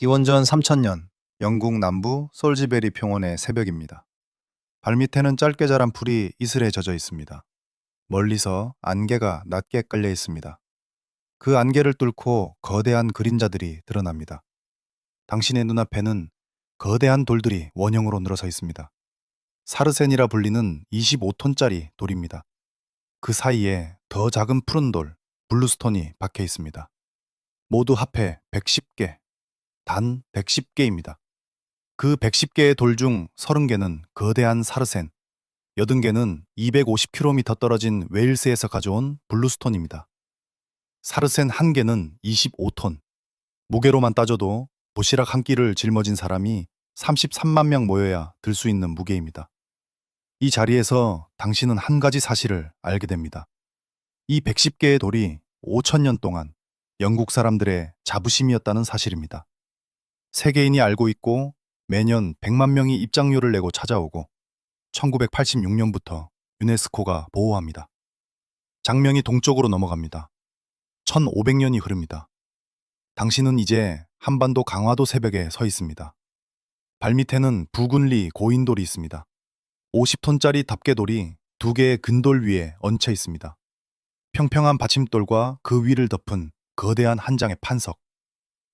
기원전 3000년 영국 남부 솔즈베리 평원의 새벽입니다. 발밑에는 짧게 자란 풀이 이슬에 젖어 있습니다. 멀리서 안개가 낮게 깔려 있습니다. 그 안개를 뚫고 거대한 그림자들이 드러납니다. 당신의 눈앞에는 거대한 돌들이 원형으로 늘어서 있습니다. 사르센이라 불리는 25톤짜리 돌입니다. 그 사이에 더 작은 푸른 돌, 블루스톤이 박혀 있습니다. 모두 합해 110개, 단 110개입니다. 그 110개의 돌 중 30개는 거대한 사르센, 80개는 250km 떨어진 웨일스에서 가져온 블루스톤입니다. 사르센 1개는 25톤, 무게로만 따져도 도시락 한 끼를 짊어진 사람이 33만 명 모여야 들 수 있는 무게입니다. 이 자리에서 당신은 한 가지 사실을 알게 됩니다. 이 110개의 돌이 5천년 동안 영국 사람들의 자부심이었다는 사실입니다. 세계인이 알고 있고 매년 100만 명이 입장료를 내고 찾아오고 1986년부터 유네스코가 보호합니다. 장명이 동쪽으로 넘어갑니다. 1500년이 흐릅니다. 당신은 이제 한반도 강화도 새벽에 서 있습니다. 발밑에는 부군리 고인돌이 있습니다. 50톤짜리 답계돌이 2개의 근돌 위에 얹혀 있습니다. 평평한 받침돌과 그 위를 덮은 거대한 한 장의 판석.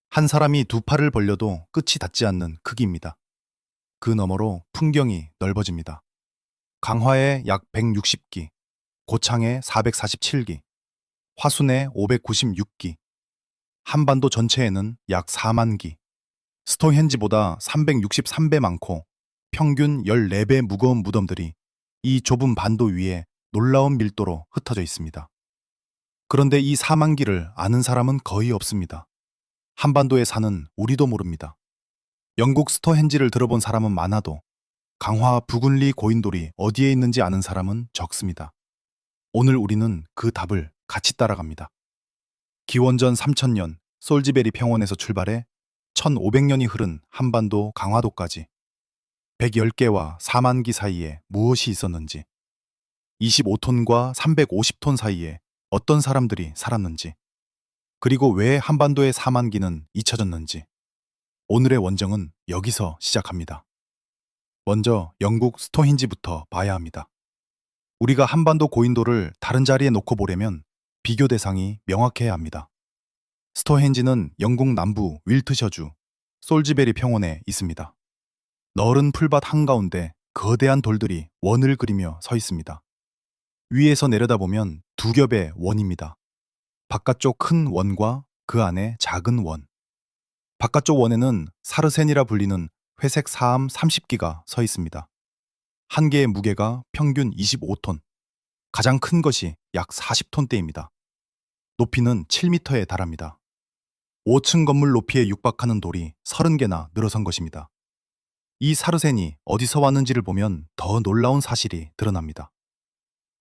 한 사람이 두 팔을 벌려도 끝이 닿지 않는 크기입니다. 그 너머로 풍경이 넓어집니다. 강화에 약 160기, 고창에 447기, 화순에 596기, 한반도 전체에는 약 4만 기, 스톤헨지보다 363배 많고 평균 14배 무거운 무덤들이 이 좁은 반도 위에 놀라운 밀도로 흩어져 있습니다. 그런데 이 4만 기를 아는 사람은 거의 없습니다. 한반도에 사는 우리도 모릅니다. 영국 스톤헨지를 들어본 사람은 많아도 강화 부군리 고인돌이 어디에 있는지 아는 사람은 적습니다. 오늘 우리는 그 답을 같이 따라갑니다. 기원전 3000년 솔지베리 평원에서 출발해 1500년이 흐른 한반도 강화도까지 110개와 4만 기 사이에 무엇이 있었는지, 25톤과 350톤 사이에 어떤 사람들이 살았는지, 그리고 왜 한반도의 4만 기는 잊혀졌는지, 오늘의 원정은 여기서 시작합니다. 먼저 영국 스톤헨지부터 봐야 합니다. 우리가 한반도 고인돌을 다른 자리에 놓고 보려면 비교 대상이 명확해야 합니다. 스톤헨지는 영국 남부 윌트셔주 솔지베리 평원에 있습니다. 넓은 풀밭 한가운데 거대한 돌들이 원을 그리며 서 있습니다. 위에서 내려다보면 두 겹의 원입니다. 바깥쪽 큰 원과 그 안에 작은 원. 바깥쪽 원에는 사르센이라 불리는 회색 사암 30기가 서 있습니다. 한 개의 무게가 평균 25톤, 가장 큰 것이 약 40톤대입니다. 높이는 7m에 달합니다. 5층 건물 높이에 육박하는 돌이 30개나 늘어선 것입니다. 이 사르센이 어디서 왔는지를 보면 더 놀라운 사실이 드러납니다.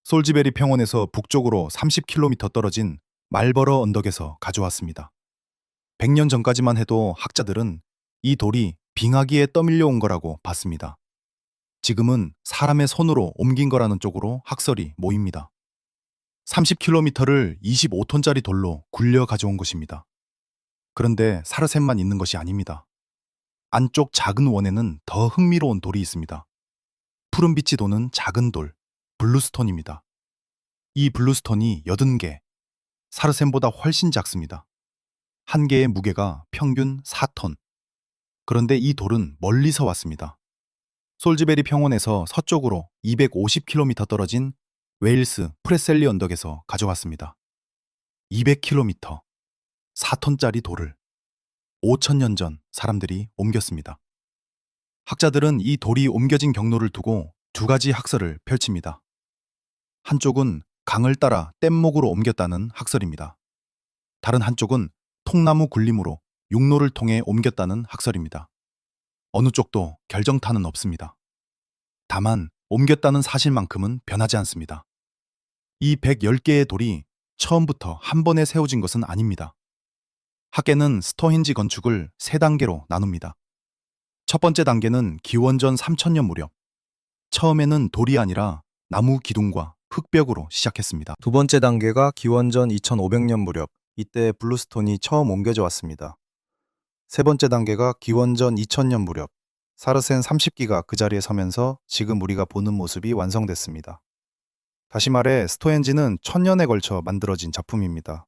솔지베리 평원에서 북쪽으로 30km 떨어진 말버러 언덕에서 가져왔습니다. 100년 전까지만 해도 학자들은 이 돌이 빙하기에 떠밀려 온 거라고 봤습니다. 지금은 사람의 손으로 옮긴 거라는 쪽으로 학설이 모입니다. 30km를 25톤짜리 돌로 굴려 가져온 것입니다. 그런데 사르센만 있는 것이 아닙니다. 안쪽 작은 원에는 더 흥미로운 돌이 있습니다. 푸른빛이 도는 작은 돌, 블루스톤입니다. 이 블루스톤이 80개, 사르센보다 훨씬 작습니다. 한 개의 무게가 평균 4톤. 그런데 이 돌은 멀리서 왔습니다. 솔지베리 평원에서 서쪽으로 250km 떨어진 웨일스 프레셀리 언덕에서 가져왔습니다. 200km, 4톤짜리 돌을 5000년 전 사람들이 옮겼습니다. 학자들은 이 돌이 옮겨진 경로를 두고 두 가지 학설을 펼칩니다. 한쪽은 강을 따라 뗏목으로 옮겼다는 학설입니다. 다른 한쪽은 통나무 굴림으로 육로를 통해 옮겼다는 학설입니다. 어느 쪽도 결정타는 없습니다. 다만 옮겼다는 사실만큼은 변하지 않습니다. 이 110개의 돌이 처음부터 한 번에 세워진 것은 아닙니다. 학계는 스톤헨지 건축을 세 단계로 나눕니다. 첫 번째 단계는 기원전 3000년 무렵. 처음에는 돌이 아니라 나무 기둥과 흙벽으로 시작했습니다. 두 번째 단계가 기원전 2500년 무렵, 이때 블루스톤이 처음 옮겨져 왔습니다. 세 번째 단계가 기원전 2000년 무렵 사르센 30기가 그 자리에 서면서 지금 우리가 보는 모습이 완성됐습니다. 다시 말해 스토헨지는 1000년에 걸쳐 만들어진 작품입니다.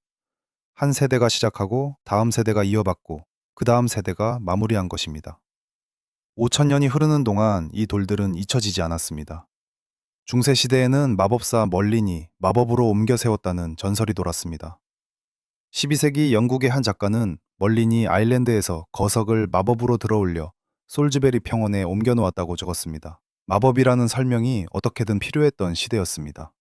한 세대가 시작하고 다음 세대가 이어받고 그 다음 세대가 마무리한 것입니다. 5000년이 흐르는 동안 이 돌들은 잊혀지지 않았습니다. 중세 시대에는 마법사 멀린이 마법으로 옮겨 세웠다는 전설이 돌았습니다. 12세기 영국의 한 작가는 멀린이 아일랜드에서 거석을 마법으로 들어올려 솔즈베리 평원에 옮겨 놓았다고 적었습니다. 마법이라는 설명이 어떻게든 필요했던 시대였습니다.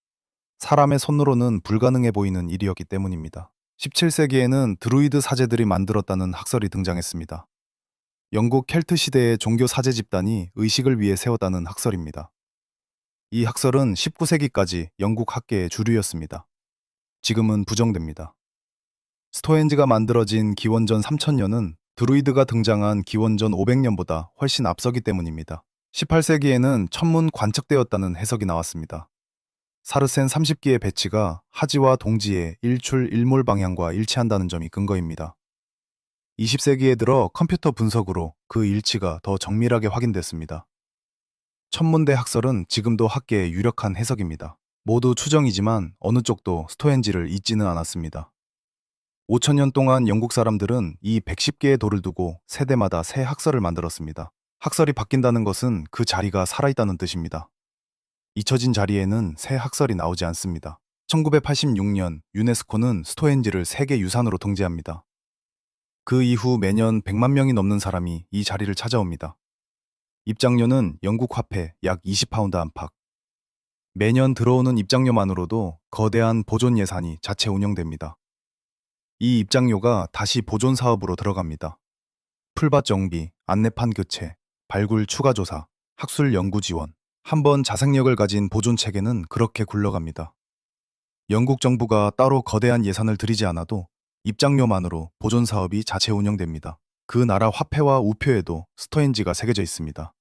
사람의 손으로는 불가능해 보이는 일이었기 때문입니다. 17세기에는 드루이드 사제들이 만들었다는 학설이 등장했습니다. 영국 켈트 시대의 종교 사제 집단이 의식을 위해 세웠다는 학설입니다. 이 학설은 19세기까지 영국 학계의 주류였습니다. 지금은 부정됩니다. 스토헨지가 만들어진 기원전 3000년은 드루이드가 등장한 기원전 500년보다 훨씬 앞서기 때문입니다. 18세기에는 천문 관측되었다는 해석이 나왔습니다. 사르센 30기의 배치가 하지와 동지의 일출 일몰 방향과 일치한다는 점이 근거입니다. 20세기에 들어 컴퓨터 분석으로 그 일치가 더 정밀하게 확인됐습니다. 천문대 학설은 지금도 학계의 유력한 해석입니다. 모두 추정이지만 어느 쪽도 스토헨지를 잊지는 않았습니다. 5000년 동안 영국 사람들은 이 110개의 돌을 두고 세대마다 새 학설을 만들었습니다. 학설이 바뀐다는 것은 그 자리가 살아있다는 뜻입니다. 잊혀진 자리에는 새 학설이 나오지 않습니다. 1986년 유네스코는 스토헨지를 세계 유산으로 등재합니다. 그 이후 매년 100만 명이 넘는 사람이 이 자리를 찾아옵니다. 입장료는 영국 화폐 약 20파운드 안팎. 매년 들어오는 입장료만으로도 거대한 보존 예산이 자체 운영됩니다. 이 입장료가 다시 보존 사업으로 들어갑니다. 풀밭 정비, 안내판 교체, 발굴 추가 조사, 학술 연구 지원. 한번 자생력을 가진 보존 체계는 그렇게 굴러갑니다. 영국 정부가 따로 거대한 예산을 들이지 않아도 입장료만으로 보존 사업이 자체 운영됩니다. 그 나라 화폐와 우표에도 스토헨지가 새겨져 있습니다.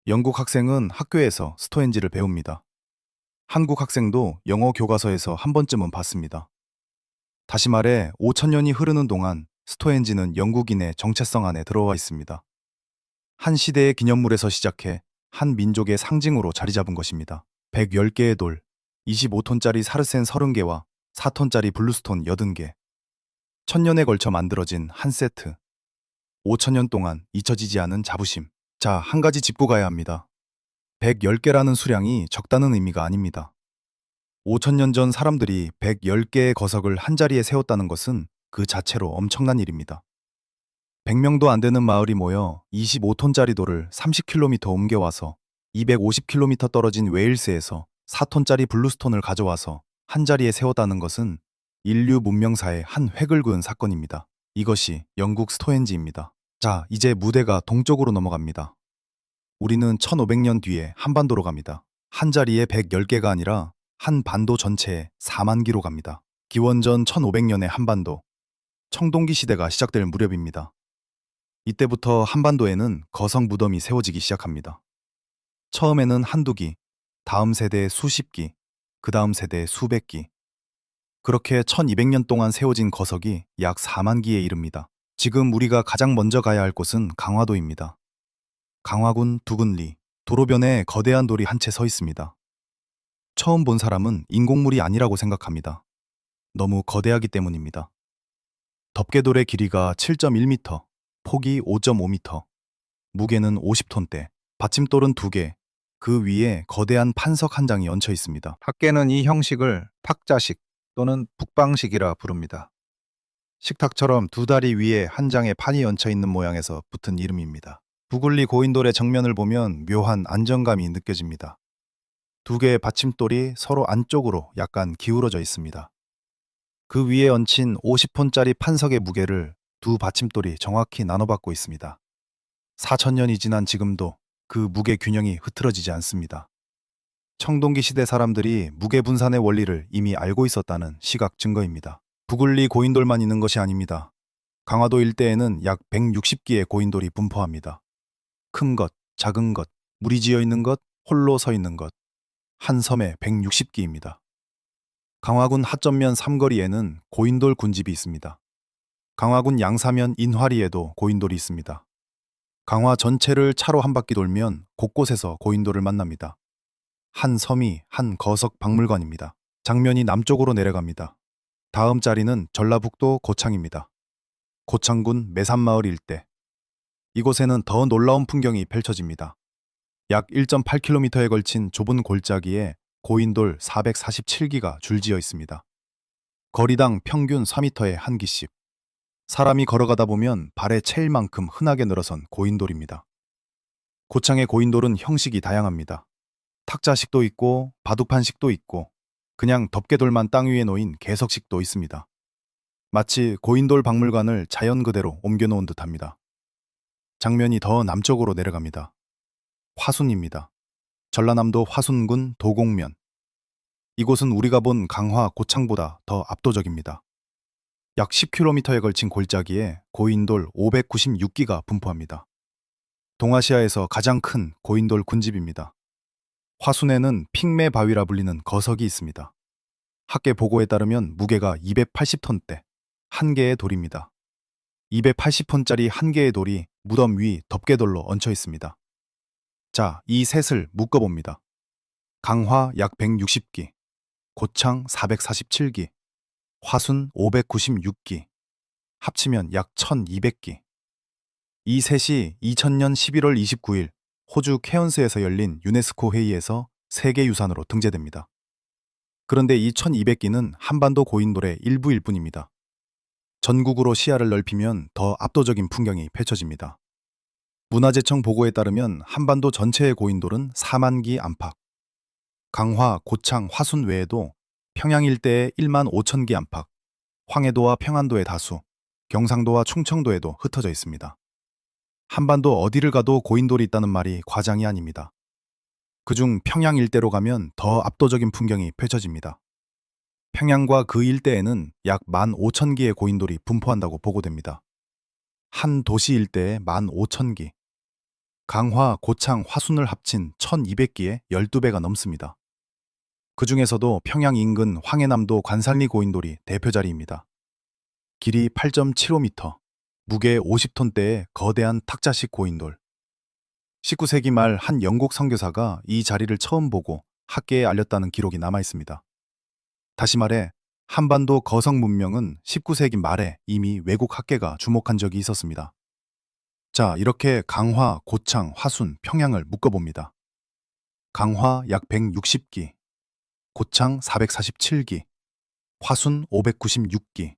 영국 학생은 학교에서 스토헨지를 배웁니다. 한국 학생도 영어 교과서에서 한 번쯤은 봤습니다. 다시 말해 5000년이 흐르는 동안 스토헨지는 영국인의 정체성 안에 들어와 있습니다. 한 시대의 기념물에서 시작해 한 민족의 상징으로 자리 잡은 것입니다. 110개의 돌, 25톤짜리 사르센 30개와 4톤짜리 블루스톤 80개. 1000년에 걸쳐 만들어진 한 세트. 5000년 동안 잊혀지지 않은 자부심. 자, 한 가지 짚고 가야 합니다. 110개라는 수량이 적다는 의미가 아닙니다. 5000년 전 사람들이 110개의 거석을 한자리에 세웠다는 것은 그 자체로 엄청난 일입니다. 100명도 안 되는 마을이 모여 25톤짜리 돌을 30km 옮겨와서 250km 떨어진 웨일스에서 4톤짜리 블루스톤을 가져와서 한자리에 세웠다는 것은 인류 문명사의 한 획을 그은 사건입니다. 이것이 영국 스토헨지입니다. 자, 이제 무대가 동쪽으로 넘어갑니다. 우리는 1500년 뒤에 한반도로 갑니다. 한자리에 110개가 아니라 한 반도 전체에 4만 기로 갑니다. 기원전 1500년의 한반도, 청동기 시대가 시작될 무렵입니다. 이때부터 한반도에는 거성 무덤이 세워지기 시작합니다. 처음에는 한두 기, 다음 세대에 수십 기, 그 다음 세대에 수백 기. 그렇게 1200년 동안 세워진 거석이 약 4만 기에 이릅니다. 지금 우리가 가장 먼저 가야 할 곳은 강화도입니다. 강화군 두근리, 도로변에 거대한 돌이 한 채 서 있습니다. 처음 본 사람은 인공물이 아니라고 생각합니다. 너무 거대하기 때문입니다. 덮개돌의 길이가 7.1m, 폭이 5.5m, 무게는 50톤대, 받침돌은 2개, 그 위에 거대한 판석 한 장이 얹혀 있습니다. 학계는 이 형식을 탁자식 또는 북방식이라 부릅니다. 식탁처럼 두 다리 위에 한 장의 판이 얹혀 있는 모양에서 붙은 이름입니다. 부글리 고인돌의 정면을 보면 묘한 안정감이 느껴집니다. 두 개의 받침돌이 서로 안쪽으로 약간 기울어져 있습니다. 그 위에 얹힌 50톤짜리 판석의 무게를 두 받침돌이 정확히 나눠받고 있습니다. 4000년이 지난 지금도 그 무게 균형이 흐트러지지 않습니다. 청동기 시대 사람들이 무게 분산의 원리를 이미 알고 있었다는 시각 증거입니다. 부글리 고인돌만 있는 것이 아닙니다. 강화도 일대에는 약 160기의 고인돌이 분포합니다. 큰 것, 작은 것, 무리 지어 있는 것, 홀로 서 있는 것. 한 섬에 160기입니다. 강화군 하점면 삼거리에는 고인돌 군집이 있습니다. 강화군 양사면 인화리에도 고인돌이 있습니다. 강화 전체를 차로 한 바퀴 돌면 곳곳에서 고인돌을 만납니다. 한 섬이 한 거석 박물관입니다. 장면이 남쪽으로 내려갑니다. 다음 자리는 전라북도 고창입니다. 고창군 매산마을 일대. 이곳에는 더 놀라운 풍경이 펼쳐집니다. 약 1.8km에 걸친 좁은 골짜기에 고인돌 447기가 줄지어 있습니다. 거리당 평균 4m에 한 기씩. 사람이 걸어가다 보면 발에 채일 만큼 흔하게 늘어선 고인돌입니다. 고창의 고인돌은 형식이 다양합니다. 탁자식도 있고 바둑판식도 있고 그냥 덮개돌만 땅 위에 놓인 개석식도 있습니다. 마치 고인돌 박물관을 자연 그대로 옮겨놓은 듯합니다. 장면이 더 남쪽으로 내려갑니다. 화순입니다. 전라남도 화순군 도곡면. 이곳은 우리가 본 강화 고창보다 더 압도적입니다. 약 10km에 걸친 골짜기에 고인돌 596기가 분포합니다. 동아시아에서 가장 큰 고인돌 군집입니다. 화순에는 핑매 바위라 불리는 거석이 있습니다. 학계 보고에 따르면 무게가 280톤대, 한 개의 돌입니다. 280톤짜리 한 개의 돌이 무덤 위 덮개돌로 얹혀 있습니다. 자, 이 셋을 묶어봅니다. 강화 약 160기, 고창 447기, 화순 596기, 합치면 약 1200기. 이 셋이 2000년 11월 29일 호주 케언스에서 열린 유네스코 회의에서 세계유산으로 등재됩니다. 그런데 이 1200기는 한반도 고인돌의 일부일 뿐입니다. 전국으로 시야를 넓히면 더 압도적인 풍경이 펼쳐집니다. 문화재청 보고에 따르면 한반도 전체의 고인돌은 4만 기 안팎. 강화, 고창, 화순 외에도 평양 일대에 1만 5천 기 안팎, 황해도와 평안도의 다수, 경상도와 충청도에도 흩어져 있습니다. 한반도 어디를 가도 고인돌이 있다는 말이 과장이 아닙니다. 그중 평양 일대로 가면 더 압도적인 풍경이 펼쳐집니다. 평양과 그 일대에는 약 15,000기의 고인돌이 분포한다고 보고됩니다. 한 도시 일대에 15,000기. 강화, 고창, 화순을 합친 1,200기에 12배가 넘습니다. 그 중에서도 평양 인근 황해남도 관살리 고인돌이 대표 자리입니다. 길이 8.75m, 무게 50톤대의 거대한 탁자식 고인돌. 19세기 말 한 영국 선교사가 이 자리를 처음 보고 학계에 알렸다는 기록이 남아 있습니다. 다시 말해 한반도 거석 문명은 19세기 말에 이미 외국 학계가 주목한 적이 있었습니다. 자, 이렇게 강화, 고창, 화순, 평양을 묶어봅니다. 강화 약 160기, 고창 447기, 화순 596기,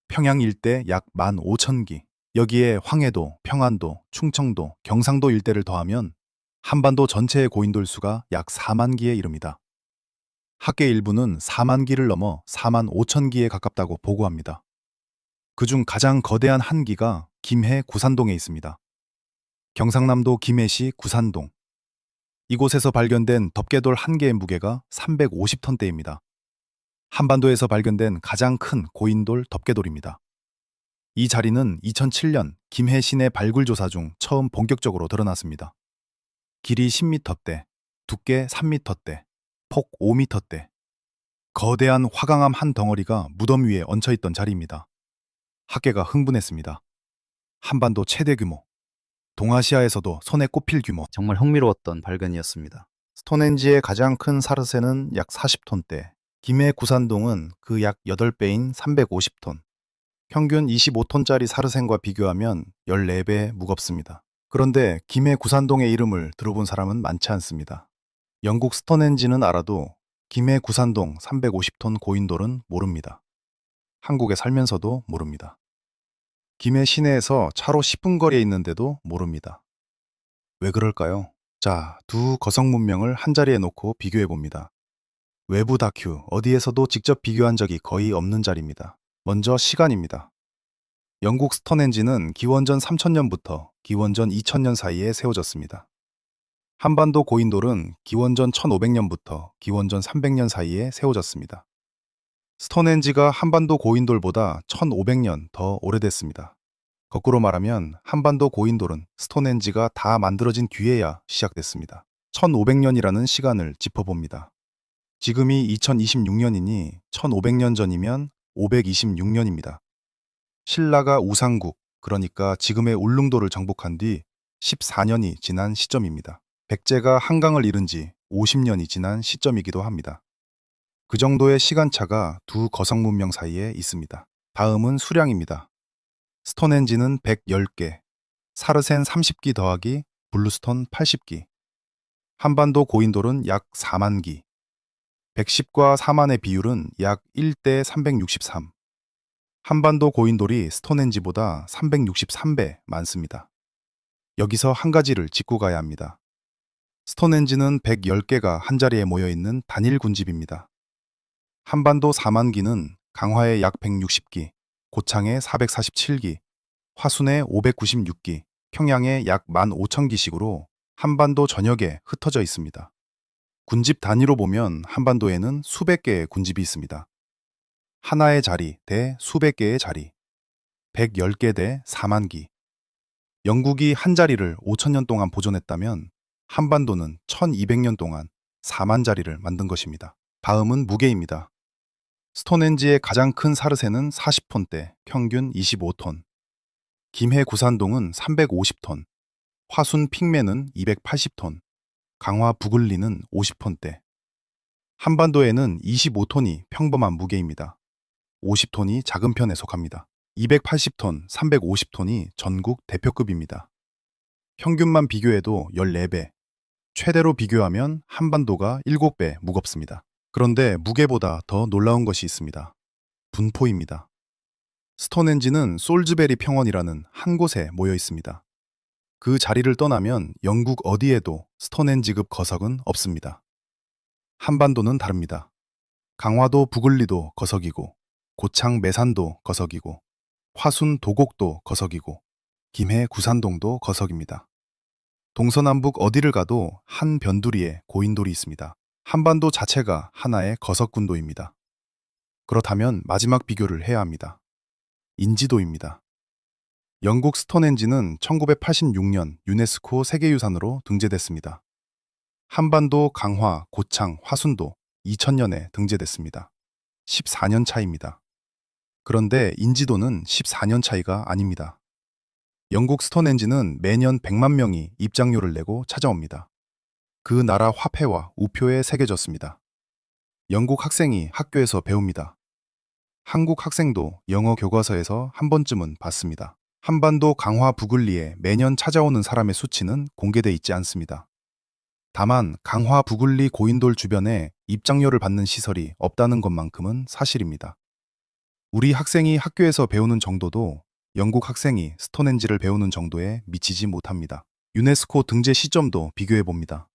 평양 일대 약 15,000기, 여기에 황해도, 평안도, 충청도, 경상도 일대를 더하면 한반도 전체의 고인돌 수가 약 4만 기에 이릅니다. 학계 일부는 4만 기를 넘어 4만 5천 기에 가깝다고 보고합니다. 그중 가장 거대한 한 기가 김해 구산동에 있습니다. 경상남도 김해시 구산동. 이곳에서 발견된 덮개돌 한 개의 무게가 350톤대입니다. 한반도에서 발견된 가장 큰 고인돌 덮개돌입니다. 이 자리는 2007년 김해 시내 발굴 조사 중 처음 본격적으로 드러났습니다. 길이 10m대, 두께 3m대, 폭 5m대. 거대한 화강암 한 덩어리가 무덤 위에 얹혀있던 자리입니다. 학계가 흥분했습니다. 한반도 최대 규모, 동아시아에서도 손에 꼽힐 규모. 정말 흥미로웠던 발견이었습니다. 스톤헨지의 가장 큰 사르세는 약 40톤대, 김해 구산동은 그 약 8배인 350톤. 평균 25톤짜리 사르센과 비교하면 14배 무겁습니다. 그런데 김해 구산동의 이름을 들어본 사람은 많지 않습니다. 영국 스톤헨지는 알아도 김해 구산동 350톤 고인돌은 모릅니다. 한국에 살면서도 모릅니다. 김해 시내에서 차로 10분 거리에 있는데도 모릅니다. 왜 그럴까요? 자, 두 거석 문명을 한자리에 놓고 비교해 봅니다. 외부 다큐 어디에서도 직접 비교한 적이 거의 없는 자리입니다. 먼저 시간입니다. 영국 스톤헨지는 기원전 3000년부터 기원전 2000년 사이에 세워졌습니다. 한반도 고인돌은 기원전 1500년부터 기원전 300년 사이에 세워졌습니다. 스톤헨지가 한반도 고인돌보다 1500년 더 오래됐습니다. 거꾸로 말하면 한반도 고인돌은 스톤헨지가 다 만들어진 뒤에야 시작됐습니다. 1500년이라는 시간을 짚어봅니다. 지금이 2026년이니 1500년 전이면 526년입니다. 신라가 우상국, 그러니까 지금의 울릉도를 정복한 뒤 14년이 지난 시점입니다. 백제가 한강을 잃은 지 50년이 지난 시점이기도 합니다. 그 정도의 시간차가 두 거성 문명 사이에 있습니다. 다음은 수량입니다. 스톤헨지는 110개, 사르센 30기 더하기 블루스톤 80기, 한반도 고인돌은 약 4만 기, 110과 4만의 비율은 약 1대 363. 한반도 고인돌이 스톤헨지보다 363배 많습니다. 여기서 한 가지를 짚고 가야 합니다. 스톤헨지는 110개가 한자리에 모여있는 단일 군집입니다. 한반도 4만 기는 강화에 약 160기, 고창에 447기, 화순에 596기, 평양에 약 15,000기씩으로 한반도 전역에 흩어져 있습니다. 군집 단위로 보면 한반도에는 수백 개의 군집이 있습니다. 하나의 자리 대 수백 개의 자리, 110개 대 4만 기. 영국이 한 자리를 5,000년 동안 보존했다면 한반도는 1,200년 동안 4만 자리를 만든 것입니다. 다음은 무게입니다. 스톤헨지의 가장 큰 사르센은 40톤대, 평균 25톤. 김해 구산동은 350톤, 화순 핑맨은 280톤, 강화 부글리는 50톤대. 한반도에는 25톤이 평범한 무게입니다. 50톤이 작은 편에 속합니다. 280톤, 350톤이 전국 대표급입니다. 평균만 비교해도 14배, 최대로 비교하면 한반도가 7배 무겁습니다. 그런데 무게보다 더 놀라운 것이 있습니다. 분포입니다. 스톤헨지는 솔즈베리 평원이라는 한 곳에 모여 있습니다. 그 자리를 떠나면 영국 어디에도 스톤헨지급 거석은 없습니다. 한반도는 다릅니다. 강화도 부글리도 거석이고, 고창 매산도 거석이고, 화순 도곡도 거석이고, 김해 구산동도 거석입니다. 동서남북 어디를 가도 한 변두리에 고인돌이 있습니다. 한반도 자체가 하나의 거석군도입니다. 그렇다면 마지막 비교를 해야 합니다. 인지도입니다. 영국 스톤헨지는 1986년 유네스코 세계유산으로 등재됐습니다. 한반도, 강화, 고창, 화순도 2000년에 등재됐습니다. 14년 차이입니다. 그런데 인지도는 14년 차이가 아닙니다. 영국 스톤헨지는 매년 100만 명이 입장료를 내고 찾아옵니다. 그 나라 화폐와 우표에 새겨졌습니다. 영국 학생이 학교에서 배웁니다. 한국 학생도 영어 교과서에서 한 번쯤은 봤습니다. 한반도 강화 부글리에 매년 찾아오는 사람의 수치는 공개돼 있지 않습니다. 다만 강화 부글리 고인돌 주변에 입장료를 받는 시설이 없다는 것만큼은 사실입니다. 우리 학생이 학교에서 배우는 정도도 영국 학생이 스톤헨지를 배우는 정도에 미치지 못합니다. 유네스코 등재 시점도 비교해 봅니다.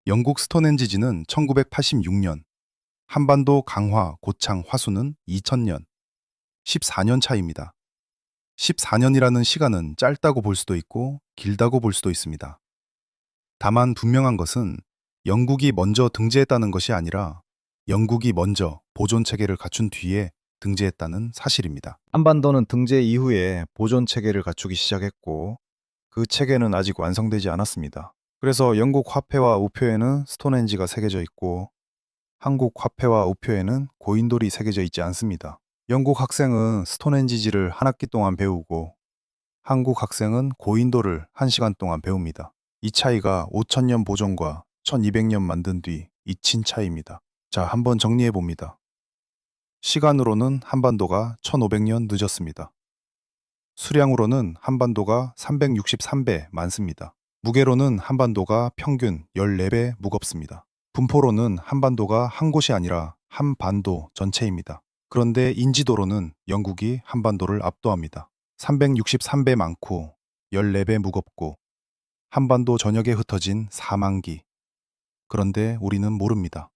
영국 스톤헨지지는 1986년, 한반도 강화, 고창, 화순은 2000년, 14년 차이입니다. 14년이라는 시간은 짧다고 볼 수도 있고 길다고 볼 수도 있습니다. 다만 분명한 것은 영국이 먼저 등재했다는 것이 아니라 영국이 먼저 보존 체계를 갖춘 뒤에 등재했다는 사실입니다. 한반도는 등재 이후에 보존 체계를 갖추기 시작했고 그 체계는 아직 완성되지 않았습니다. 그래서 영국 화폐와 우표에는 스톤헨지가 새겨져 있고 한국 화폐와 우표에는 고인돌이 새겨져 있지 않습니다. 영국 학생은 스톤헨지지를 한 학기 동안 배우고 한국 학생은 고인돌을 1시간 동안 배웁니다. 이 차이가 5,000년 보존과 1,200년 만든 뒤 잊힌 차이입니다. 자, 한번 정리해 봅니다. 시간으로는 한반도가 1,500년 늦었습니다. 수량으로는 한반도가 363배 많습니다. 무게로는 한반도가 평균 14배 무겁습니다. 분포로는 한반도가 한 곳이 아니라 한반도 전체입니다. 그런데 인지도로는 영국이 한반도를 압도합니다. 363배 많고 14배 무겁고 한반도 전역에 흩어진 4만 기. 그런데 우리는 모릅니다.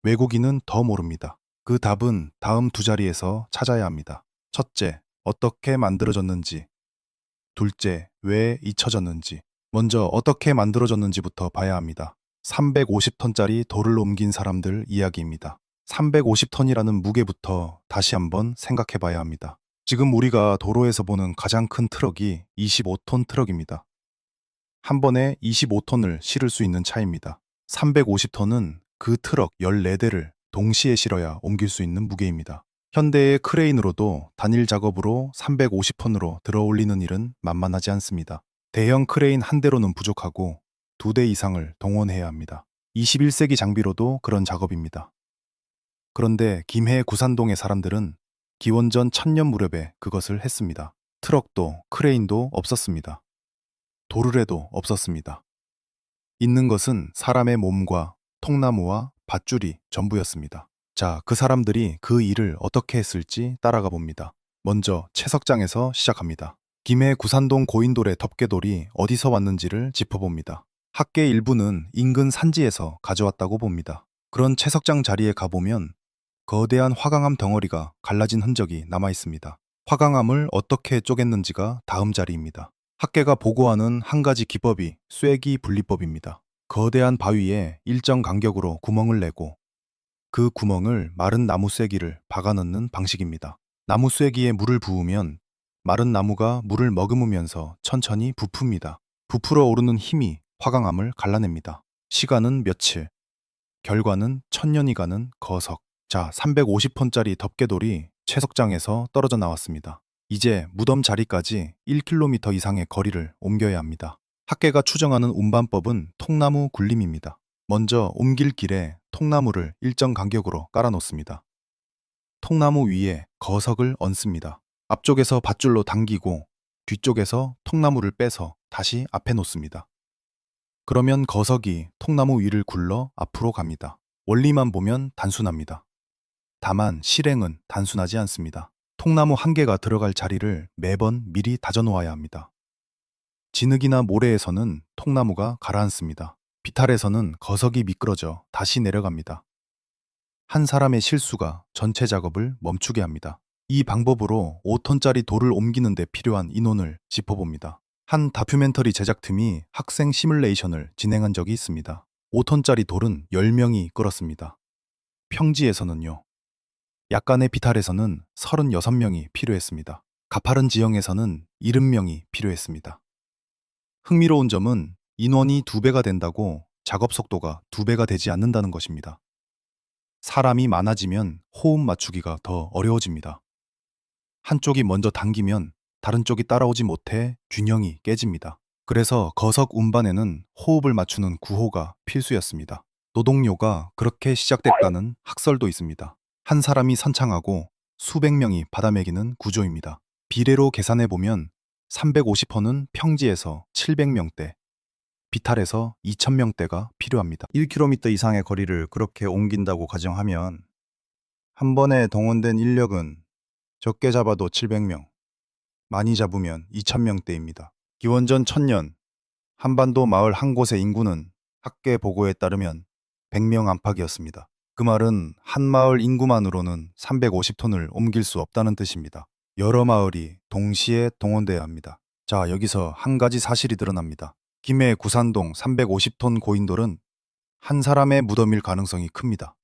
외국인은 더 모릅니다. 그 답은 다음 두 자리에서 찾아야 합니다. 첫째, 어떻게 만들어졌는지. 둘째, 왜 잊혀졌는지. 먼저 어떻게 만들어졌는지부터 봐야 합니다. 350톤짜리 돌을 옮긴 사람들 이야기입니다. 350톤이라는 무게부터 다시 한번 생각해 봐야 합니다. 지금 우리가 도로에서 보는 가장 큰 트럭이 25톤 트럭입니다. 한 번에 25톤을 실을 수 있는 차입니다. 350톤은 그 트럭 14대를 동시에 실어야 옮길 수 있는 무게입니다. 현대의 크레인으로도 단일 작업으로 350톤으로 들어 올리는 일은 만만하지 않습니다. 대형 크레인 한 대로는 부족하고 2대 이상을 동원해야 합니다. 21세기 장비로도 그런 작업입니다. 그런데 김해 구산동의 사람들은 기원전 1000년 무렵에 그것을 했습니다. 트럭도 크레인도 없었습니다. 도르래도 없었습니다. 있는 것은 사람의 몸과 통나무와 밧줄이 전부였습니다. 자, 그 사람들이 그 일을 어떻게 했을지 따라가 봅니다. 먼저 채석장에서 시작합니다. 김해 구산동 고인돌의 덮개돌이 어디서 왔는지를 짚어봅니다. 학계 일부는 인근 산지에서 가져왔다고 봅니다. 그런 채석장 자리에 가보면 거대한 화강암 덩어리가 갈라진 흔적이 남아 있습니다. 화강암을 어떻게 쪼갰는지가 다음 자리입니다. 학계가 보고하는 한 가지 기법이 쐐기 분리법입니다. 거대한 바위에 일정 간격으로 구멍을 내고 그 구멍을 마른 나무 쐐기를 박아 넣는 방식입니다. 나무 쐐기에 물을 부으면 마른 나무가 물을 머금으면서 천천히 부풉니다. 부풀어 오르는 힘이 화강암을 갈라냅니다. 시간은 며칠, 결과는 1000년이 가는 거석. 자, 350톤짜리 덮개돌이 채석장에서 떨어져 나왔습니다. 이제 무덤 자리까지 1km 이상의 거리를 옮겨야 합니다. 학계가 추정하는 운반법은 통나무 굴림입니다. 먼저 옮길 길에 통나무를 일정 간격으로 깔아 놓습니다. 통나무 위에 거석을 얹습니다. 앞쪽에서 밧줄로 당기고 뒤쪽에서 통나무를 빼서 다시 앞에 놓습니다. 그러면 거석이 통나무 위를 굴러 앞으로 갑니다. 원리만 보면 단순합니다. 다만 실행은 단순하지 않습니다. 통나무 한 개가 들어갈 자리를 매번 미리 다져 놓아야 합니다. 진흙이나 모래에서는 통나무가 가라앉습니다. 비탈에서는 거석이 미끄러져 다시 내려갑니다. 한 사람의 실수가 전체 작업을 멈추게 합니다. 이 방법으로 5톤짜리 돌을 옮기는 데 필요한 인원을 짚어봅니다. 한 다큐멘터리 제작팀이 학생 시뮬레이션을 진행한 적이 있습니다. 5톤짜리 돌은 10명이 끌었습니다. 평지에서는요. 약간의 비탈에서는 36명이 필요했습니다. 가파른 지형에서는 70명이 필요했습니다. 흥미로운 점은 인원이 2배가 된다고 작업 속도가 2배가 되지 않는다는 것입니다. 사람이 많아지면 호흡 맞추기가 더 어려워집니다. 한쪽이 먼저 당기면 다른 쪽이 따라오지 못해 균형이 깨집니다. 그래서 거석 운반에는 호흡을 맞추는 구호가 필수였습니다. 노동요가 그렇게 시작됐다는 학설도 있습니다. 한 사람이 선창하고 수백 명이 받아매기는 구조입니다. 비례로 계산해보면 350호는 평지에서 700명대, 비탈에서 2000명대가 필요합니다. 1km 이상의 거리를 그렇게 옮긴다고 가정하면 한 번에 동원된 인력은 적게 잡아도 700명, 많이 잡으면 2000명대입니다. 기원전 1000년 한반도 마을 한 곳의 인구는 학계 보고에 따르면 100명 안팎이었습니다. 그 말은 한 마을 인구만으로는 350톤을 옮길 수 없다는 뜻입니다. 여러 마을이 동시에 동원돼야 합니다. 자, 여기서 한 가지 사실이 드러납니다. 김해 구산동 350톤 고인돌은 한 사람의 무덤일 가능성이 큽니다.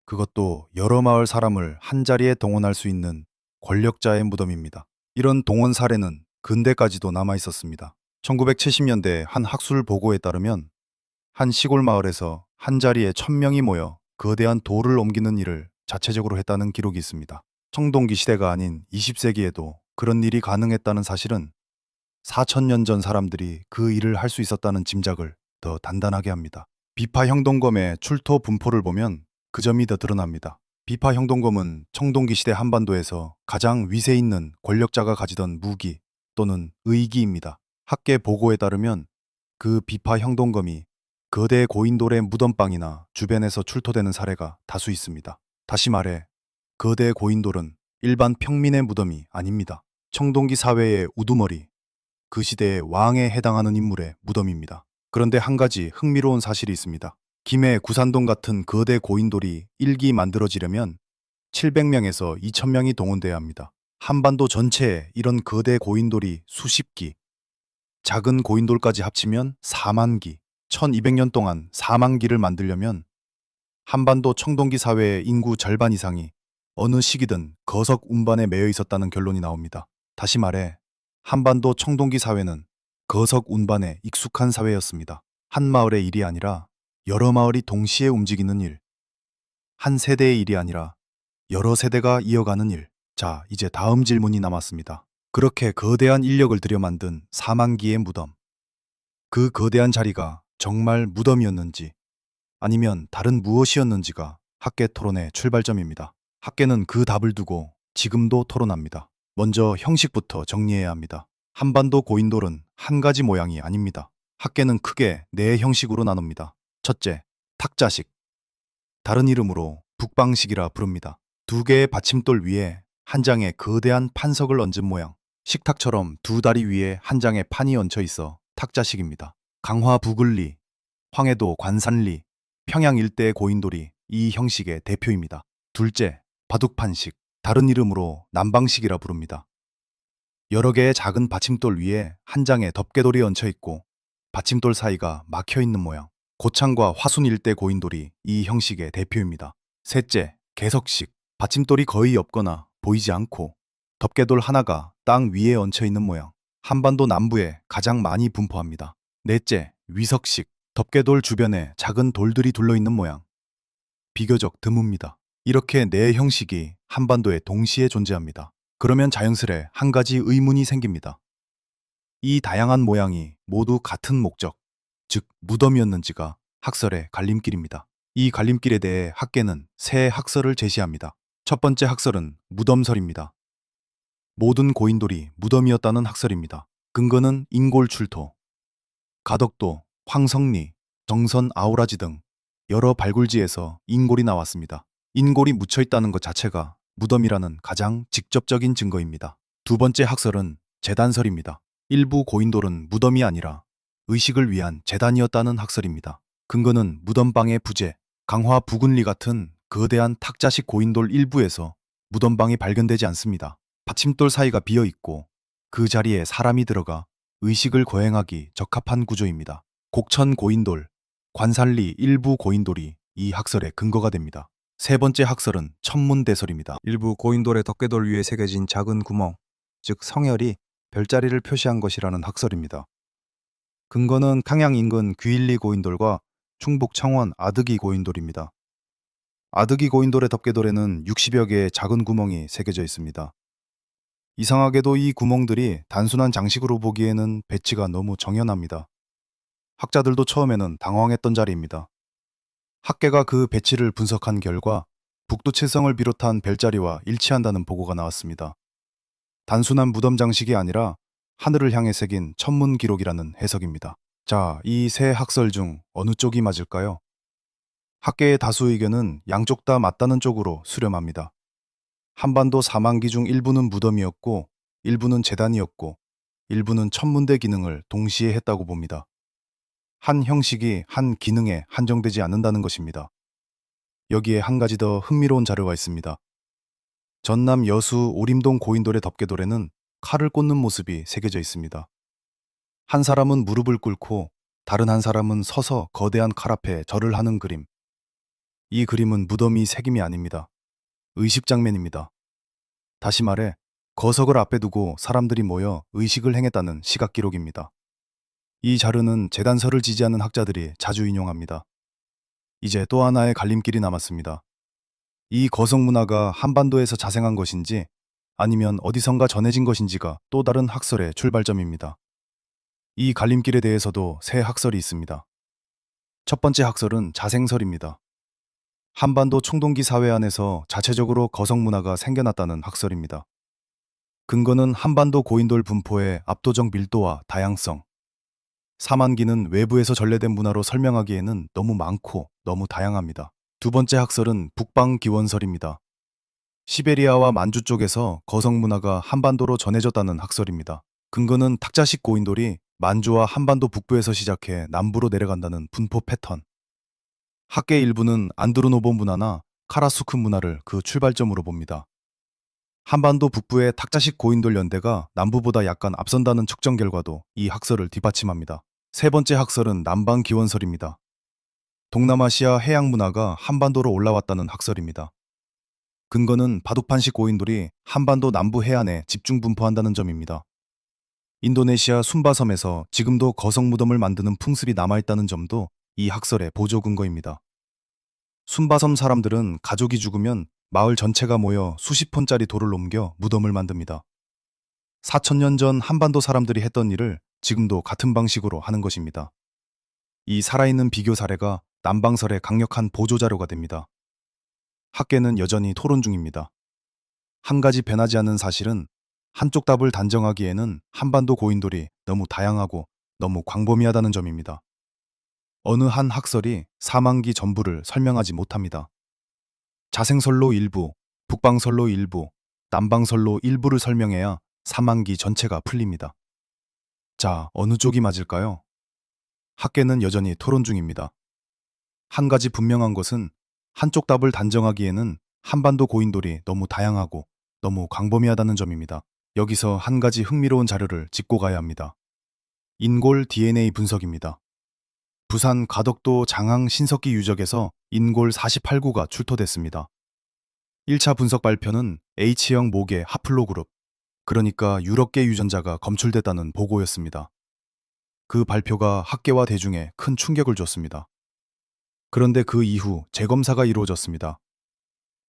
그것도 여러 마을 사람을 한 자리에 동원할 수 있는 권력자의 무덤입니다. 이런 동원 사례는 근대까지도 남아 있었습니다. 1970년대 한 학술 보고에 따르면 한 시골 마을에서 한 자리에 1000명이 모여 거대한 돌을 옮기는 일을 자체적으로 했다는 기록이 있습니다. 청동기 시대가 아닌 20세기에도 그런 일이 가능했다는 사실은 4000년 전 사람들이 그 일을 할 수 있었다는 짐작을 더 단단하게 합니다. 비파 형동검의 출토 분포를 보면 그 점이 더 드러납니다. 비파 형동검은 청동기 시대 한반도에서 가장 위세 있는 권력자가 가지던 무기 또는 의기입니다. 학계 보고에 따르면 그 비파 형동검이 거대 고인돌의 무덤방이나 주변에서 출토되는 사례가 다수 있습니다. 다시 말해 거대 고인돌은 일반 평민의 무덤이 아닙니다. 청동기 사회의 우두머리, 그 시대의 왕에 해당하는 인물의 무덤입니다. 그런데 한 가지 흥미로운 사실이 있습니다. 김해 구산동 같은 거대 고인돌이 일기 만들어지려면 700명에서 2000명이 동원돼야 합니다. 한반도 전체에 이런 거대 고인돌이 수십 기, 작은 고인돌까지 합치면 4만 기, 1200년 동안 4만 기를 만들려면 한반도 청동기 사회의 인구 절반 이상이 어느 시기든 거석 운반에 매여 있었다는 결론이 나옵니다. 다시 말해 한반도 청동기 사회는 거석 운반에 익숙한 사회였습니다. 한 마을의 일이 아니라 여러 마을이 동시에 움직이는 일, 한 세대의 일이 아니라 여러 세대가 이어가는 일. 자, 이제 다음 질문이 남았습니다. 그렇게 거대한 인력을 들여 만든 4만기의 무덤. 그 거대한 자리가 정말 무덤이었는지 아니면 다른 무엇이었는지가 학계 토론의 출발점입니다. 학계는 그 답을 두고 지금도 토론합니다. 먼저 형식부터 정리해야 합니다. 한반도 고인돌은 한 가지 모양이 아닙니다. 학계는 크게 네 형식으로 나눕니다. 첫째, 탁자식. 다른 이름으로 북방식이라 부릅니다. 두 개의 받침돌 위에 한 장의 거대한 판석을 얹은 모양. 식탁처럼 두 다리 위에 한 장의 판이 얹혀 있어 탁자식입니다. 강화 부글리, 황해도 관산리, 평양 일대의 고인돌이 이 형식의 대표입니다. 둘째, 바둑판식. 다른 이름으로 남방식이라 부릅니다. 여러 개의 작은 받침돌 위에 한 장의 덮개돌이 얹혀 있고 받침돌 사이가 막혀 있는 모양. 고창과 화순 일대 고인돌이 이 형식의 대표입니다. 셋째, 개석식. 받침돌이 거의 없거나 보이지 않고 덮개돌 하나가 땅 위에 얹혀 있는 모양. 한반도 남부에 가장 많이 분포합니다. 넷째, 위석식. 덮개돌 주변에 작은 돌들이 둘러있는 모양. 비교적 드뭅니다. 이렇게 네 형식이 한반도에 동시에 존재합니다. 그러면 자연스레 한 가지 의문이 생깁니다. 이 다양한 모양이 모두 같은 목적, 즉 무덤이었는지가 학설의 갈림길입니다. 이 갈림길에 대해 학계는 세 학설을 제시합니다. 첫 번째 학설은 무덤설입니다. 모든 고인돌이 무덤이었다는 학설입니다. 근거는 인골출토, 가덕도, 황성리, 정선 아우라지 등 여러 발굴지에서 인골이 나왔습니다. 인골이 묻혀 있다는 것 자체가 무덤이라는 가장 직접적인 증거입니다. 두 번째 학설은 제단설입니다. 일부 고인돌은 무덤이 아니라 의식을 위한 제단이었다는 학설입니다. 근거는 무덤방의 부재, 강화 부근리 같은 거대한 탁자식 고인돌 일부에서 무덤방이 발견되지 않습니다. 받침돌 사이가 비어 있고 그 자리에 사람이 들어가 의식을 거행하기 적합한 구조입니다. 곡천 고인돌, 관살리 일부 고인돌이 이 학설의 근거가 됩니다. 세 번째 학설은 천문대설입니다. 일부 고인돌의 덮개돌 위에 새겨진 작은 구멍, 즉 성혈이 별자리를 표시한 것이라는 학설입니다. 근거는 평양 인근 귀일리 고인돌과 충북 청원 아드기 고인돌입니다. 아드기 고인돌의 덮개돌에는 60여 개의 작은 구멍이 새겨져 있습니다. 이상하게도 이 구멍들이 단순한 장식으로 보기에는 배치가 너무 정연합니다. 학자들도 처음에는 당황했던 자리입니다. 학계가 그 배치를 분석한 결과 북두칠성을 비롯한 별자리와 일치한다는 보고가 나왔습니다. 단순한 무덤 장식이 아니라 하늘을 향해 새긴 천문 기록이라는 해석입니다. 자, 이 세 학설 중 어느 쪽이 맞을까요? 학계의 다수 의견은 양쪽 다 맞다는 쪽으로 수렴합니다. 한반도 사만기 중 일부는 무덤이었고 일부는 제단이었고 일부는 천문대 기능을 동시에 했다고 봅니다. 한 형식이 한 기능에 한정되지 않는다는 것입니다. 여기에 한 가지 더 흥미로운 자료가 있습니다. 전남 여수 오림동 고인돌의 덮개돌에는 칼을 꽂는 모습이 새겨져 있습니다. 한 사람은 무릎을 꿇고 다른 한 사람은 서서 거대한 칼 앞에 절을 하는 그림. 이 그림은 무덤이 새김이 아닙니다. 의식 장면입니다. 다시 말해 거석을 앞에 두고 사람들이 모여 의식을 행했다는 시각 기록입니다. 이 자료는 제단설을 지지하는 학자들이 자주 인용합니다. 이제 또 하나의 갈림길이 남았습니다. 이 거석 문화가 한반도에서 자생한 것인지 아니면 어디선가 전해진 것인지가 또 다른 학설의 출발점입니다. 이 갈림길에 대해서도 세 학설이 있습니다. 첫 번째 학설은 자생설입니다. 한반도 총동기 사회 안에서 자체적으로 거석 문화가 생겨났다는 학설입니다. 근거는 한반도 고인돌 분포의 압도적 밀도와 다양성. 사만기는 외부에서 전래된 문화로 설명하기에는 너무 많고 너무 다양합니다. 두 번째 학설은 북방기원설입니다. 시베리아와 만주 쪽에서 거석 문화가 한반도로 전해졌다는 학설입니다. 근거는 탁자식 고인돌이 만주와 한반도 북부에서 시작해 남부로 내려간다는 분포 패턴. 학계 일부는 안드로노보 문화나 카라수크 문화를 그 출발점으로 봅니다. 한반도 북부의 탁자식 고인돌 연대가 남부보다 약간 앞선다는 측정 결과도 이 학설을 뒷받침합니다. 세 번째 학설은 남방기원설입니다. 동남아시아 해양 문화가 한반도로 올라왔다는 학설입니다. 근거는 바둑판식 고인돌이 한반도 남부 해안에 집중 분포한다는 점입니다. 인도네시아 순바섬에서 지금도 거석 무덤을 만드는 풍습이 남아있다는 점도 이 학설의 보조 근거입니다. 순바섬 사람들은 가족이 죽으면 마을 전체가 모여 수십 톤짜리 돌을 옮겨 무덤을 만듭니다. 4,000년 전 한반도 사람들이 했던 일을 지금도 같은 방식으로 하는 것입니다. 이 살아있는 비교 사례가 남방설의 강력한 보조자료가 됩니다. 학계는 여전히 토론 중입니다. 한 가지 변하지 않는 사실은 한쪽 답을 단정하기에는 한반도 고인돌이 너무 다양하고 너무 광범위하다는 점입니다. 어느 한 학설이 사만기 전부를 설명하지 못합니다. 자생설로 일부, 북방설로 일부, 남방설로 일부를 설명해야 사만기 전체가 풀립니다. 자, 어느 쪽이 맞을까요? 학계는 여전히 토론 중입니다. 한 가지 분명한 것은 한쪽 답을 단정하기에는 한반도 고인돌이 너무 다양하고 너무 광범위하다는 점입니다. 여기서 한 가지 흥미로운 자료를 짚고 가야 합니다. 인골 DNA 분석입니다. 부산 가덕도 장항 신석기 유적에서 인골 48구가 출토됐습니다. 1차 분석 발표는 H형 목의 하플로그룹, 그러니까 유럽계 유전자가 검출됐다는 보고였습니다. 그 발표가 학계와 대중에 큰 충격을 줬습니다. 그런데 그 이후 재검사가 이루어졌습니다.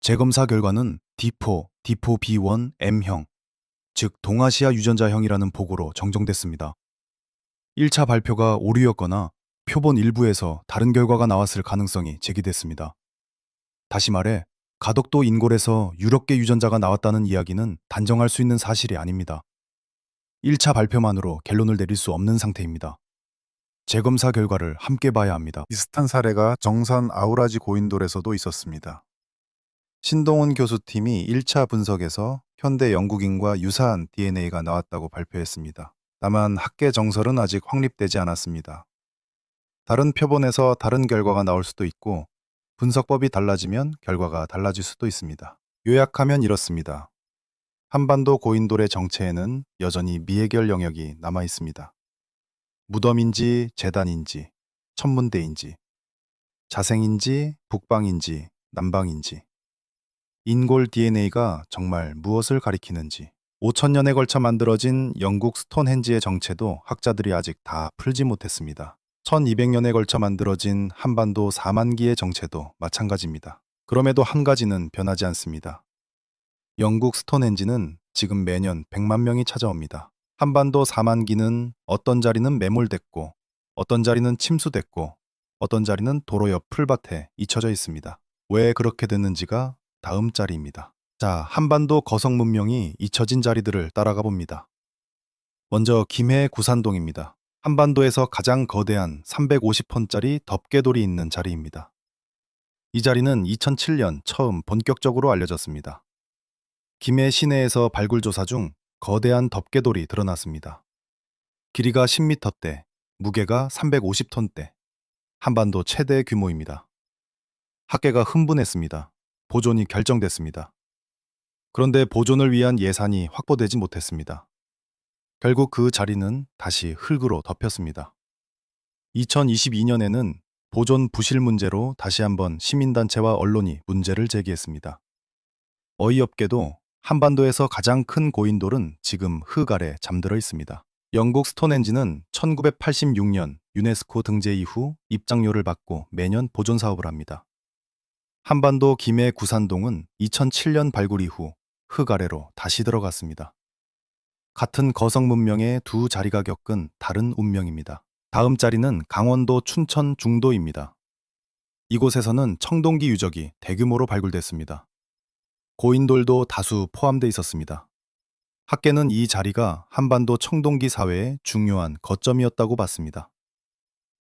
재검사 결과는 D4, D4B1 M형, 즉 동아시아 유전자형이라는 보고로 정정됐습니다. 1차 발표가 오류였거나 표본 일부에서 다른 결과가 나왔을 가능성이 제기됐습니다. 다시 말해, 가덕도 인골에서 유럽계 유전자가 나왔다는 이야기는 단정할 수 있는 사실이 아닙니다. 1차 발표만으로 결론을 내릴 수 없는 상태입니다. 재검사 결과를 함께 봐야 합니다. 비슷한 사례가 정선 아우라지 고인돌에서도 있었습니다. 신동훈 교수팀이 1차 분석에서 현대 영국인과 유사한 DNA가 나왔다고 발표했습니다. 다만 학계 정설은 아직 확립되지 않았습니다. 다른 표본에서 다른 결과가 나올 수도 있고 분석법이 달라지면 결과가 달라질 수도 있습니다. 요약하면 이렇습니다. 한반도 고인돌의 정체에는 여전히 미해결 영역이 남아 있습니다. 무덤인지 제단인지 천문대인지 자생인지 북방인지 남방인지 인골 DNA가 정말 무엇을 가리키는지 5,000년에 걸쳐 만들어진 영국 스톤헨지의 정체도 학자들이 아직 다 풀지 못했습니다. 1200년에 걸쳐 만들어진 한반도 4만기의 정체도 마찬가지입니다. 그럼에도 한 가지는 변하지 않습니다. 영국 스톤헨지는 지금 매년 100만 명이 찾아옵니다. 한반도 4만기는 어떤 자리는 매몰됐고 어떤 자리는 침수됐고 어떤 자리는 도로 옆 풀밭에 잊혀져 있습니다. 왜 그렇게 됐는지가 다음 자리입니다. 자, 한반도 거성 문명이 잊혀진 자리들을 따라가 봅니다. 먼저 김해 구산동입니다. 한반도에서 가장 거대한 350톤짜리 덮개돌이 있는 자리입니다. 이 자리는 2007년 처음 본격적으로 알려졌습니다. 김해 시내에서 발굴 조사 중 거대한 덮개돌이 드러났습니다. 길이가 10m대, 무게가 350톤대, 한반도 최대 규모입니다. 학계가 흥분했습니다. 보존이 결정됐습니다. 그런데 보존을 위한 예산이 확보되지 못했습니다. 결국 그 자리는 다시 흙으로 덮였습니다. 2022년에는 보존 부실 문제로 다시 한번 시민단체와 언론이 문제를 제기했습니다. 어이없게도 한반도에서 가장 큰 고인돌은 지금 흙 아래 잠들어 있습니다. 영국 스톤헨지는 1986년 유네스코 등재 이후 입장료를 받고 매년 보존 사업을 합니다. 한반도 김해 구산동은 2007년 발굴 이후 흙 아래로 다시 들어갔습니다. 같은 거성 문명의 두 자리가 겪은 다른 운명입니다. 다음 자리는 강원도 춘천 중도입니다. 이곳에서는 청동기 유적이 대규모로 발굴됐습니다. 고인돌도 다수 포함되어 있었습니다. 학계는 이 자리가 한반도 청동기 사회의 중요한 거점이었다고 봤습니다.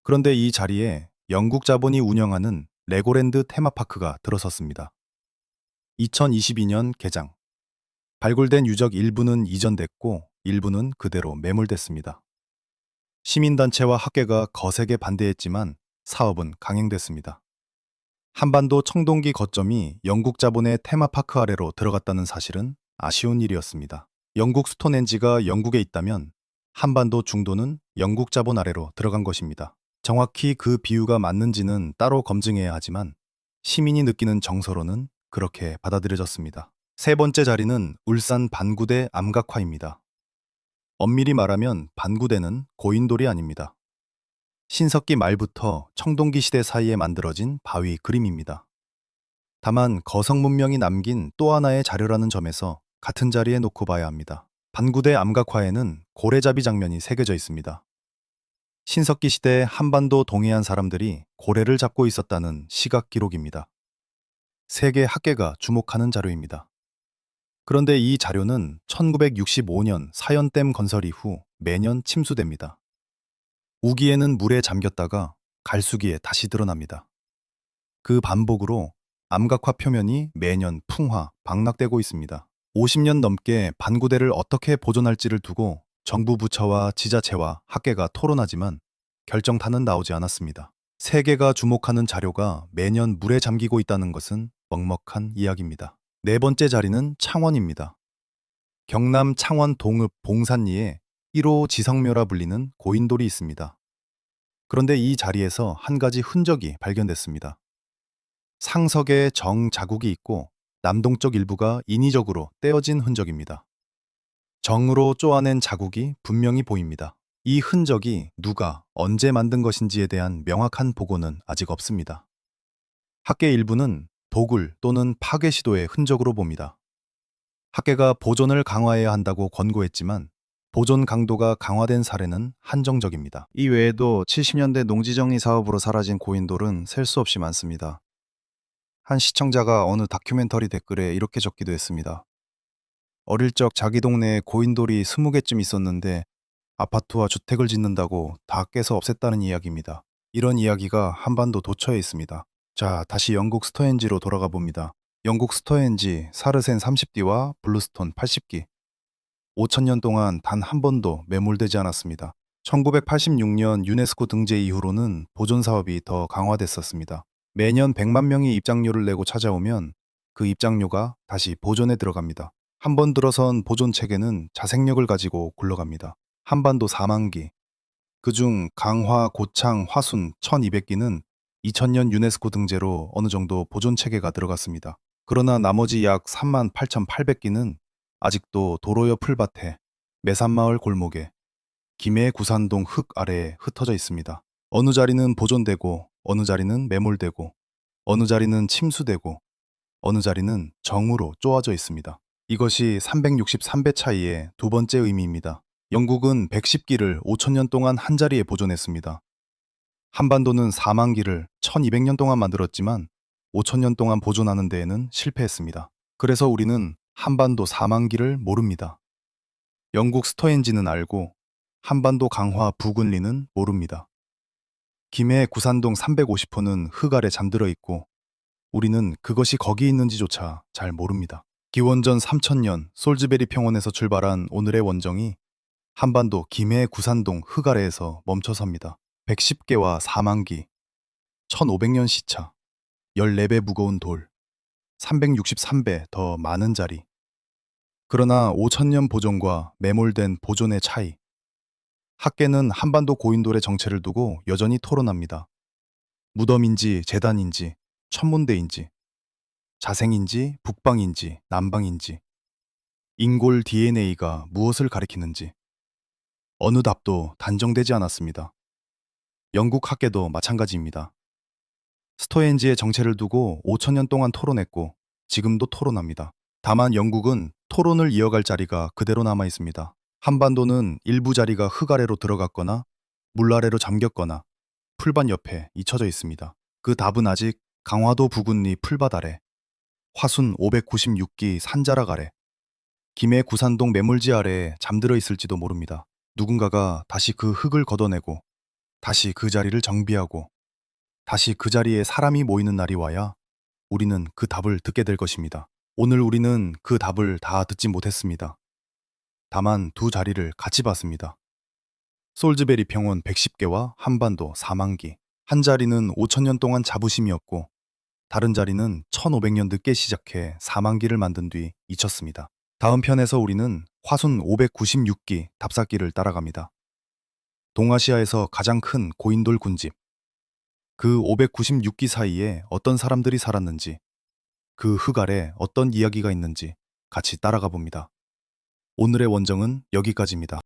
그런데 이 자리에 영국 자본이 운영하는 레고랜드 테마파크가 들어섰습니다. 2022년 개장. 발굴된 유적 일부는 이전됐고 일부는 그대로 매몰됐습니다. 시민단체와 학계가 거세게 반대했지만 사업은 강행됐습니다. 한반도 청동기 거점이 영국 자본의 테마파크 아래로 들어갔다는 사실은 아쉬운 일이었습니다. 영국 스톤헨지가 영국에 있다면 한반도 중도는 영국 자본 아래로 들어간 것입니다. 정확히 그 비유가 맞는지는 따로 검증해야 하지만 시민이 느끼는 정서로는 그렇게 받아들여졌습니다. 세 번째 자리는 울산 반구대 암각화입니다. 엄밀히 말하면 반구대는 고인돌이 아닙니다. 신석기 말부터 청동기 시대 사이에 만들어진 바위 그림입니다. 다만 거성 문명이 남긴 또 하나의 자료라는 점에서 같은 자리에 놓고 봐야 합니다. 반구대 암각화에는 고래잡이 장면이 새겨져 있습니다. 신석기 시대 한반도 동해안 사람들이 고래를 잡고 있었다는 시각 기록입니다. 세계 학계가 주목하는 자료입니다. 그런데 이 자료는 1965년 사연댐 건설 이후 매년 침수됩니다. 우기에는 물에 잠겼다가 갈수기에 다시 드러납니다. 그 반복으로 암각화 표면이 매년 풍화, 방락되고 있습니다. 50년 넘게 반구대를 어떻게 보존할지를 두고 정부 부처와 지자체와 학계가 토론하지만 결정타는 나오지 않았습니다. 세계가 주목하는 자료가 매년 물에 잠기고 있다는 것은 먹먹한 이야기입니다. 네 번째 자리는 창원입니다. 경남 창원 동읍 봉산리에 1호 지성묘라 불리는 고인돌이 있습니다. 그런데 이 자리에서 한 가지 흔적이 발견됐습니다. 상석에 정 자국이 있고 남동쪽 일부가 인위적으로 떼어진 흔적입니다. 정으로 쪼아낸 자국이 분명히 보입니다. 이 흔적이 누가 언제 만든 것인지에 대한 명확한 보고는 아직 없습니다. 학계 일부는 도굴 또는 파괴 시도의 흔적으로 봅니다. 학계가 보존을 강화해야 한다고 권고했지만 보존 강도가 강화된 사례는 한정적입니다. 이 외에도 70년대 농지정리 사업으로 사라진 고인돌은 셀 수 없이 많습니다. 한 시청자가 어느 다큐멘터리 댓글에 이렇게 적기도 했습니다. 어릴 적 자기 동네에 고인돌이 20개쯤 있었는데 아파트와 주택을 짓는다고 다 깨서 없앴다는 이야기입니다. 이런 이야기가 한반도 도처에 있습니다. 자, 다시 영국 스토헨지로 돌아가 봅니다. 영국 스토헨지 사르센 30기와 블루스톤 80기. 5,000년 동안 단 한 번도 매몰되지 않았습니다. 1986년 유네스코 등재 이후로는 보존 사업이 더 강화됐었습니다. 매년 100만 명이 입장료를 내고 찾아오면 그 입장료가 다시 보존에 들어갑니다. 한 번 들어선 보존 체계는 자생력을 가지고 굴러갑니다. 한반도 4만기, 그중 강화, 고창, 화순 1200기는 2000년 유네스코 등재로 어느 정도 보존 체계가 들어갔습니다. 그러나 나머지 약 38,800기는 아직도 도로 옆 풀밭에, 매산마을 골목에, 김해 구산동 흙 아래에 흩어져 있습니다. 어느 자리는 보존되고, 어느 자리는 매몰되고, 어느 자리는 침수되고, 어느 자리는 정으로 쪼아져 있습니다. 이것이 363배 차이의 두 번째 의미입니다. 영국은 110기를 5,000년 동안 한자리에 보존했습니다. 한반도는 4만기를 1200년 동안 만들었지만 5,000년 동안 보존하는 데에는 실패했습니다. 그래서 우리는 한반도 4만기를 모릅니다. 영국 스토헨지는 알고 한반도 강화 부근리는 모릅니다. 김해 구산동 350호는 흙 아래 잠들어 있고 우리는 그것이 거기 있는지조차 잘 모릅니다. 기원전 3000년 솔즈베리 평원에서 출발한 오늘의 원정이 한반도 김해 구산동 흙 아래에서 멈춰섭니다. 110개와 4만기, 1500년 시차, 14배 무거운 돌, 363배 더 많은 자리. 그러나 5000년 보존과 매몰된 보존의 차이. 학계는 한반도 고인돌의 정체를 두고 여전히 토론합니다. 무덤인지 재단인지 천문대인지 자생인지 북방인지 남방인지 인골 DNA가 무엇을 가리키는지 어느 답도 단정되지 않았습니다. 영국 학계도 마찬가지입니다. 스토헨지의 정체를 두고 5,000년 동안 토론했고 지금도 토론합니다. 다만 영국은 토론을 이어갈 자리가 그대로 남아 있습니다. 한반도는 일부 자리가 흙 아래로 들어갔거나 물 아래로 잠겼거나 풀밭 옆에 잊혀져 있습니다. 그 답은 아직 강화도 부근리 풀밭 아래, 화순 596기 산자락 아래, 김해 구산동 매물지 아래에 잠들어 있을지도 모릅니다. 누군가가 다시 그 흙을 걷어내고 다시 그 자리를 정비하고 다시 그 자리에 사람이 모이는 날이 와야 우리는 그 답을 듣게 될 것입니다. 오늘 우리는 그 답을 다 듣지 못했습니다. 다만 두 자리를 같이 봤습니다. 솔즈베리 평원 110개와 한반도 4만기. 한 자리는 5,000년 동안 자부심이었고 다른 자리는 1500년 늦게 시작해 4만기를 만든 뒤 잊혔습니다. 다음 편에서 우리는 화순 596기 답사기를 따라갑니다. 동아시아에서 가장 큰 고인돌 군집. 그 596기 사이에 어떤 사람들이 살았는지, 그 흙 아래 어떤 이야기가 있는지 같이 따라가 봅니다. 오늘의 원정은 여기까지입니다.